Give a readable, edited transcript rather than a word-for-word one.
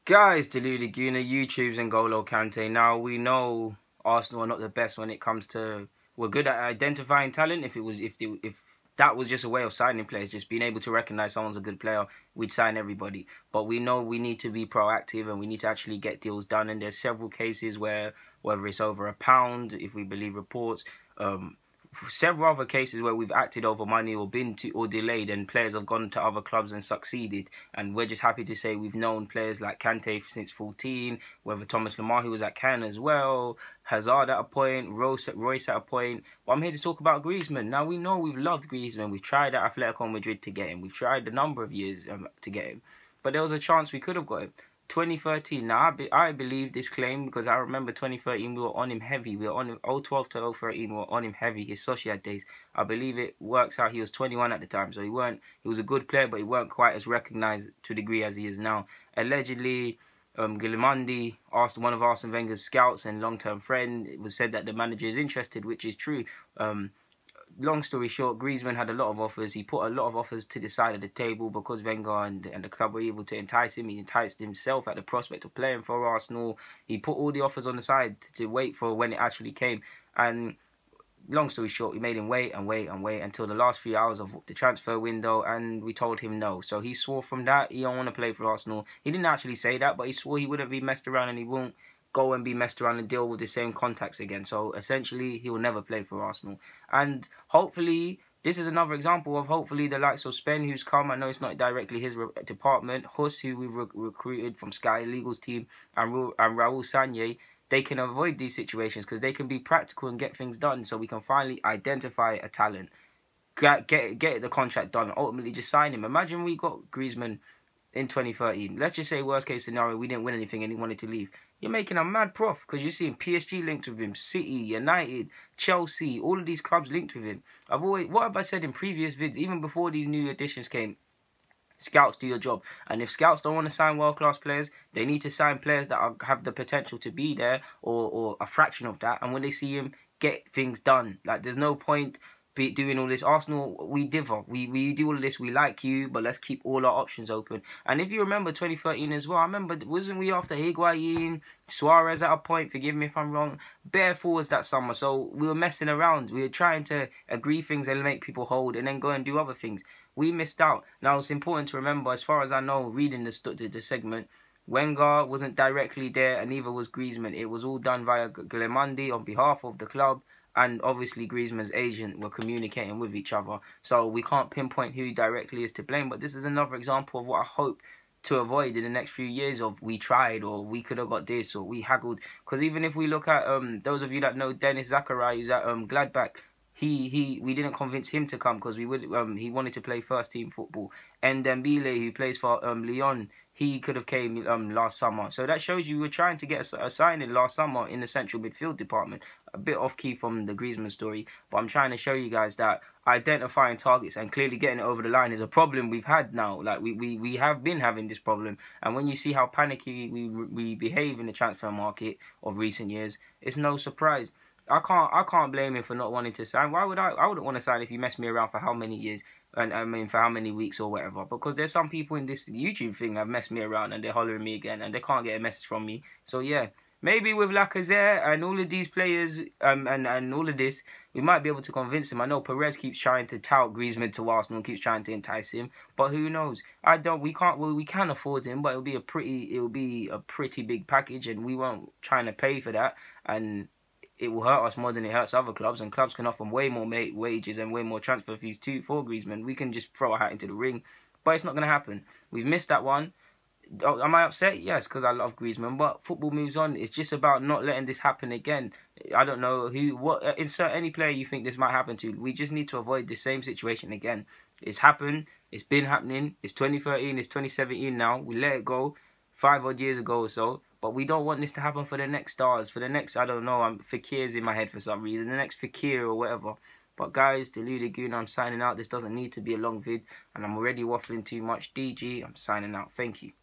Guys, Deluded Guna, YouTube's and N'Golo Kante. Now, we know Arsenal are not the best when it comes to... We're good at identifying talent. If that was just a way of signing players, just being able to recognise someone's a good player, we'd sign everybody. But we know we need to be proactive and we need to actually get deals done. And there's several cases where, whether it's over £1, if we believe reports, several other cases where we've acted over money or delayed, and players have gone to other clubs and succeeded. And we're just happy to say we've known players like Kante since 14, whether Thomas Lemar, who was at Cannes as well, Hazard at a point, Royce at a point. But I'm here to talk about Griezmann. Now, we know we've loved Griezmann. We've tried at Atletico Madrid to get him. We've tried a number of years to get him. But there was a chance we could have got him. 2013. Now, I believe this claim because I remember 2013 we were on him heavy. We were on him 012 to 013. We were on him heavy. His Sociedad days. I believe it works out. He was 21 at the time, so he was a good player, but he weren't quite as recognised to a degree as he is now. Allegedly, Guillemandi asked one of Arsene Wenger's scouts and long-term friend. It was said that the manager is interested, which is true. Long story short, Griezmann had a lot of offers. He put a lot of offers to the side of the table because Wenger and the club were able to entice him. He enticed himself at the prospect of playing for Arsenal. He put all the offers on the side to wait for when it actually came. And long story short, we made him wait and wait and wait until the last 3 hours of the transfer window, and we told him no. So he swore from that he don't want to play for Arsenal. He didn't actually say that, but he swore he wouldn't be messed around and he won't go and be messed around and deal with the same contacts again. So essentially, he will never play for Arsenal. And hopefully, this is another example of hopefully the likes of Spen, who's come. I know it's not directly his department. Huss, who we've recruited from Sky Legal's team, and Raul Sanye, they can avoid these situations because they can be practical and get things done. So we can finally identify a talent, get the contract done, ultimately just sign him. Imagine we got Griezmann in 2013. Let's just say worst case scenario, we didn't win anything and he wanted to leave. You're making a mad prof because you're seeing PSG linked with him, City, United, Chelsea, all of these clubs linked with him. What have I said in previous vids, even before these new additions came? Scouts do your job. And if scouts don't want to sign world-class players, they need to sign players that have the potential to be there or a fraction of that. And when they see him, get things done. Like, there's no point doing all this. Arsenal, we differ. We do all of this. We like you, but let's keep all our options open. And if you remember 2013 as well, I remember, wasn't we after Higuain, Suarez at a point, forgive me if I'm wrong, bare forwards that summer. So we were messing around. We were trying to agree things and make people hold and then go and do other things. We missed out. Now, it's important to remember, as far as I know, reading the segment, Wenger wasn't directly there and neither was Griezmann. It was all done via Guillemandi on behalf of the club. And obviously Griezmann's agent were communicating with each other. So we can't pinpoint who directly is to blame. But this is another example of what I hope to avoid in the next few years of we tried or we could have got this or we haggled. Because even if we look at those of you that know Dennis Zakaria, who's at Gladbach, we didn't convince him to come because he wanted to play first team football. And Dembele, who plays for Lyon, he could have came last summer. So that shows you we're trying to get a signing last summer in the central midfield department. A bit off key from the Griezmann story, but I'm trying to show you guys that identifying targets and clearly getting it over the line is a problem we've had now. Like we have been having this problem, and when you see how panicky we behave in the transfer market of recent years, it's no surprise. I can't blame him for not wanting to sign. Why would I wouldn't want to sign if you messed me around for how many years and I mean for how many weeks or whatever. Because there's some people in this YouTube thing that have messed me around and they're hollering me again and they can't get a message from me. So yeah, maybe with Lacazette and all of these players and all of this, we might be able to convince him. I know Perez keeps trying to tout Griezmann to Arsenal, keeps trying to entice him, but who knows? We can afford him, but it'll be a pretty big package, and we won't trying to pay for that, and it will hurt us more than it hurts other clubs, and clubs can offer way more wages and way more transfer fees too for Griezmann. We can just throw a hat into the ring, but it's not going to happen. We've missed that one. Am I upset? Yes, because I love Griezmann, but football moves on. It's just about not letting this happen again. I don't know insert any player you think this might happen to. We just need to avoid the same situation again. It's happened. It's been happening. It's 2013. It's 2017 now. We let it go 5 odd years ago or so. But we don't want this to happen for the next stars, for the next, I don't know, Fakir's in my head for some reason, the next Fakir or whatever. But guys, Deluded Goon, I'm signing out. This doesn't need to be a long vid, and I'm already waffling too much. DG, I'm signing out. Thank you.